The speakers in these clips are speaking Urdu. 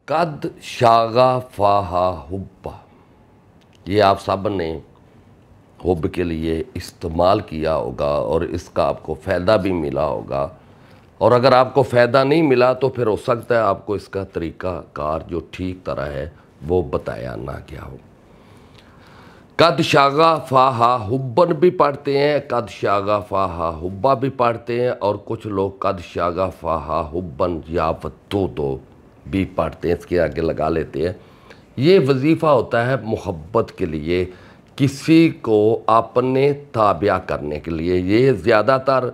قد شاغفہا حبا، یہ آپ سب نے حب کے لیے استعمال کیا ہوگا اور اس کا آپ کو فائدہ بھی ملا ہوگا، اور اگر آپ کو فائدہ نہیں ملا تو پھر ہو سکتا ہے آپ کو اس کا طریقہ کار جو ٹھیک طرح ہے وہ بتایا نہ گیا ہو۔ قد شاغفہا حبن بھی پڑھتے ہیں، قد شاغفہا حبا بھی پڑھتے ہیں، اور کچھ لوگ قد شاغفہا حبن یا ودودو بھی پڑھتے ہیں، اس کے آگے لگا لیتے ہیں۔ یہ وظیفہ ہوتا ہے محبت کے لیے، کسی کو اپنے تابع کرنے کے لیے۔ یہ زیادہ تر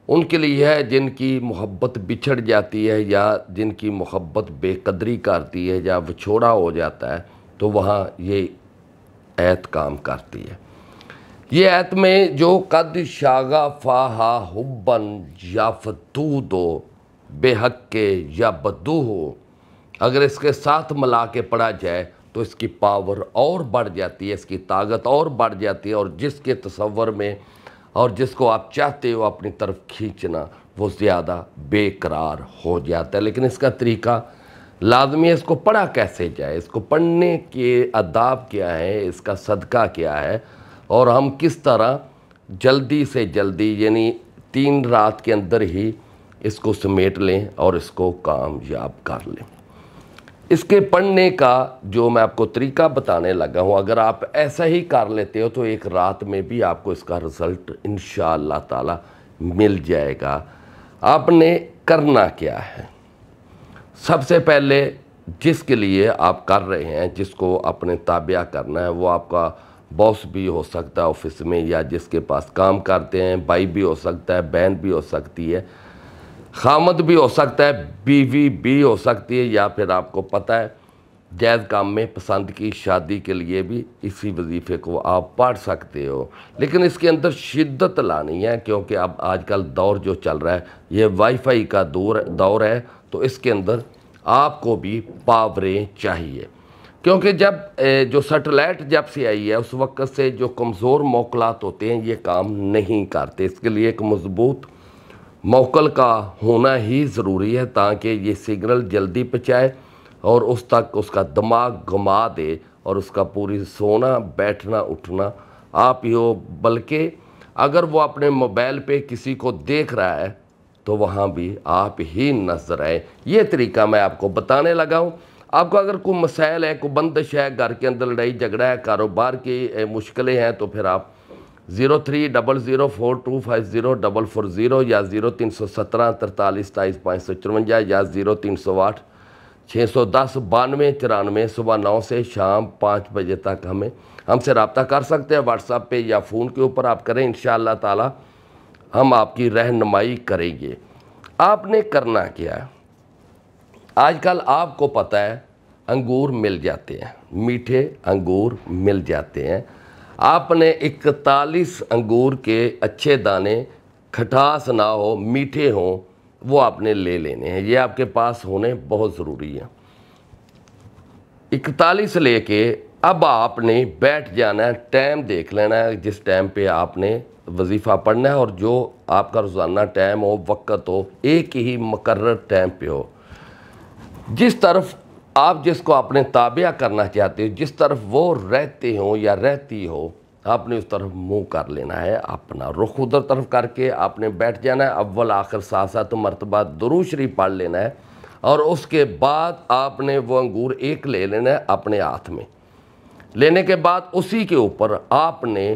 ان کے لیے ہے جن کی محبت بچھڑ جاتی ہے، یا جن کی محبت بے قدری کرتی ہے، یا وچھوڑا ہو جاتا ہے، تو وہاں یہ ایت کام کرتی ہے۔ یہ ایت میں جو قد شاغفہا حبن یفدودو بے حق کے یا بدو ہو، اگر اس کے ساتھ ملا کے پڑھا جائے تو اس کی پاور اور بڑھ جاتی ہے، اس کی طاقت اور بڑھ جاتی ہے، اور جس کے تصور میں اور جس کو آپ چاہتے ہو اپنی طرف کھینچنا وہ زیادہ بے قرار ہو جاتا ہے۔ لیکن اس کا طریقہ لازمی ہے، اس کو پڑھا کیسے جائے، اس کو پڑھنے کے آداب کیا ہے، اس کا صدقہ کیا ہے، اور ہم کس طرح جلدی سے جلدی یعنی 3 رات کے اندر ہی اس کو سمیٹ لیں اور اس کو کامیاب کر لیں۔ اس کے پڑھنے کا جو میں آپ کو طریقہ بتانے لگا ہوں، اگر آپ ایسا ہی کر لیتے ہو تو ایک رات میں بھی آپ کو اس کا رزلٹ انشاءاللہ تعالی مل جائے گا۔ آپ نے کرنا کیا ہے؟ سب سے پہلے جس کے لیے آپ کر رہے ہیں، جس کو اپنے تابع کرنا ہے، وہ آپ کا باس بھی ہو سکتا ہے آفس میں، یا جس کے پاس کام کرتے ہیں، بھائی بھی ہو سکتا ہے، بہن بھی ہو سکتی ہے، خامد بھی ہو سکتا ہے، بیوی بھی ہو سکتی ہے، یا پھر آپ کو پتہ ہے جائز کام میں پسند کی شادی کے لیے بھی اسی وظیفے کو آپ پڑھ سکتے ہو۔ لیکن اس کے اندر شدت لانی ہے، کیونکہ اب آج کل دور جو چل رہا ہے یہ وائی فائی کا دور ہے، تو اس کے اندر آپ کو بھی پاوریں چاہیے، کیونکہ جب جو سیٹلائٹ جب سے آئی ہے اس وقت سے جو کمزور موکلات ہوتے ہیں یہ کام نہیں کرتے۔ اس کے لیے ایک مضبوط موکل کا ہونا ہی ضروری ہے تاکہ یہ سگنل جلدی پہنچائے اور اس تک اس کا دماغ گھما دے، اور اس کا پوری سونا بیٹھنا اٹھنا آپ ہی ہو۔ بلکہ اگر وہ اپنے موبائل پہ کسی کو دیکھ رہا ہے تو وہاں بھی آپ ہی نظر آئے۔ یہ طریقہ میں آپ کو بتانے لگا ہوں۔ آپ کو اگر کوئی مسائل ہے، کوئی بندش ہے، گھر کے اندر لڑائی جھگڑا ہے، کاروبار کی مشکلیں ہیں، تو پھر آپ 030042504440 یا 0317432554 یا 030861099294 صبح 9 سے شام 5 بجے تک ہم سے رابطہ کر سکتے ہیں، واٹس ایپ پہ یا فون کے اوپر آپ کریں، انشاءاللہ تعالی ہم آپ کی رہنمائی کریں گے۔ آپ نے کرنا کیا ہے؟ آج کل آپ کو پتہ ہے انگور مل جاتے ہیں، میٹھے انگور مل جاتے ہیں۔ آپ نے 41 انگور کے اچھے دانے، کھٹاس نہ ہو، میٹھے ہوں، وہ آپ نے لے لینے ہیں، یہ آپ کے پاس ہونے بہت ضروری ہے۔ 41 لے کے اب آپ نے بیٹھ جانا ہے، ٹائم دیکھ لینا ہے جس ٹائم پہ آپ نے وظیفہ پڑھنا ہے، اور جو آپ کا روزانہ ٹائم ہو، وقت ہو، ایک ہی مقرر ٹائم پہ ہو۔ جس طرف آپ جس کو اپنے تابع کرنا چاہتے ہو، جس طرف وہ رہتے ہوں یا رہتی ہو، آپ نے اس طرف منہ کر لینا ہے، اپنا رخ ادھر طرف کر کے آپ نے بیٹھ جانا ہے، اول آخر 7 مرتبہ درود شریف پڑھ لینا ہے، اور اس کے بعد آپ نے وہ انگور ایک لے لینا ہے اپنے ہاتھ میں۔ لینے کے بعد اسی کے اوپر آپ نے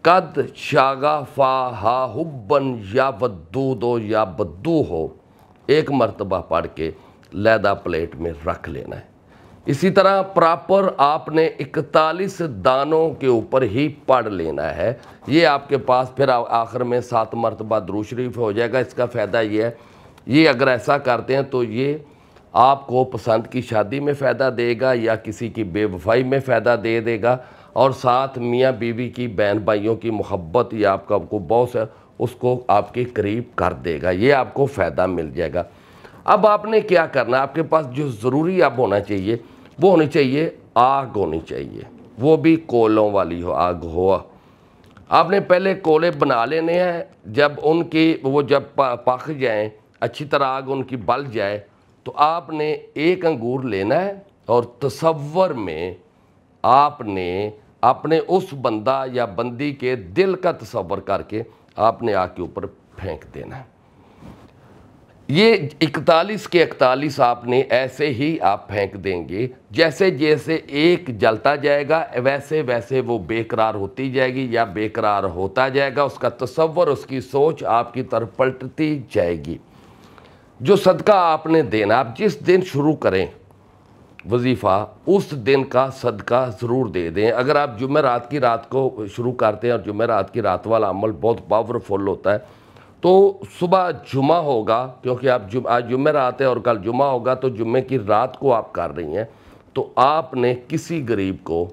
قد شاغفہا حبن یودودو یا بدو ہو ایک مرتبہ پڑھ کے لیدہ پلیٹ میں رکھ لینا ہے۔ اسی طرح پراپر آپ نے 41 دانوں کے اوپر ہی پڑھ لینا ہے۔ یہ آپ کے پاس پھر آخر میں 7 مرتبہ درود شریف ہو جائے گا۔ اس کا فائدہ یہ ہے، یہ اگر ایسا کرتے ہیں تو یہ آپ کو پسند کی شادی میں فائدہ دے گا، یا کسی کی بے وفائی میں فائدہ دے گا، اور ساتھ میاں بیوی کی، بہن بھائیوں کی محبت، یا آپ کا کوئی باس ہے اس کو آپ کے قریب کر دے گا، یہ آپ کو فائدہ مل جائے گا۔ اب آپ نے کیا کرنا ہے؟ آپ کے پاس جو ضروری اب ہونا چاہیے وہ ہونی چاہیے آگ ہونی چاہیے، وہ بھی کولوں والی آگ ہو۔ آپ نے پہلے کولے بنا لینے ہیں، جب ان کی وہ جب پک جائیں، اچھی طرح آگ ان کی بل جائے، تو آپ نے ایک انگور لینا ہے اور تصور میں آپ نے اپنے اس بندہ یا بندی کے دل کا تصور کر کے آپ نے آگ کے اوپر پھینک دینا ہے۔ یہ 41 کے 41 آپ نے ایسے ہی آپ پھینک دیں گے، جیسے جیسے ایک جلتا جائے گا ویسے ویسے وہ بے قرار ہوتی جائے گی یا بے قرار ہوتا جائے گا، اس کا تصور، اس کی سوچ آپ کی طرف پلٹتی جائے گی۔ جو صدقہ آپ نے دینا، آپ جس دن شروع کریں وظیفہ، اس دن کا صدقہ ضرور دے دیں۔ اگر آپ جمعرات کی رات کو شروع کرتے ہیں اور جمعرات کی رات والا عمل بہت پاورفل ہوتا ہے، تو صبح جمعہ ہوگا، کیونکہ آپ آج جمعرات ہے اور کل جمعہ ہوگا، تو جمعے کی رات کو آپ کر رہی ہیں، تو آپ نے کسی غریب کو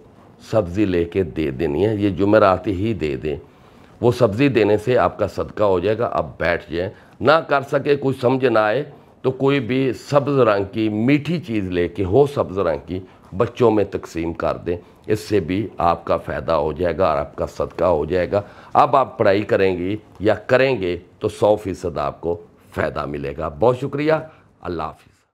سبزی لے کے دے دینی ہے۔ یہ جمعرات ہی دے دیں، وہ سبزی دینے سے آپ کا صدقہ ہو جائے گا۔ آپ بیٹھ جائیں، نہ کر سکے، کوئی سمجھ نہ آئے تو کوئی بھی سبز رنگ کی میٹھی چیز لے کے ہو، سبز رنگ کی، بچوں میں تقسیم کر دیں، اس سے بھی آپ کا فائدہ ہو جائے گا اور آپ کا صدقہ ہو جائے گا۔ اب آپ پڑھائی کریں گی یا کریں گے تو 100% آپ کو فائدہ ملے گا۔ بہت شکریہ، اللہ حافظ۔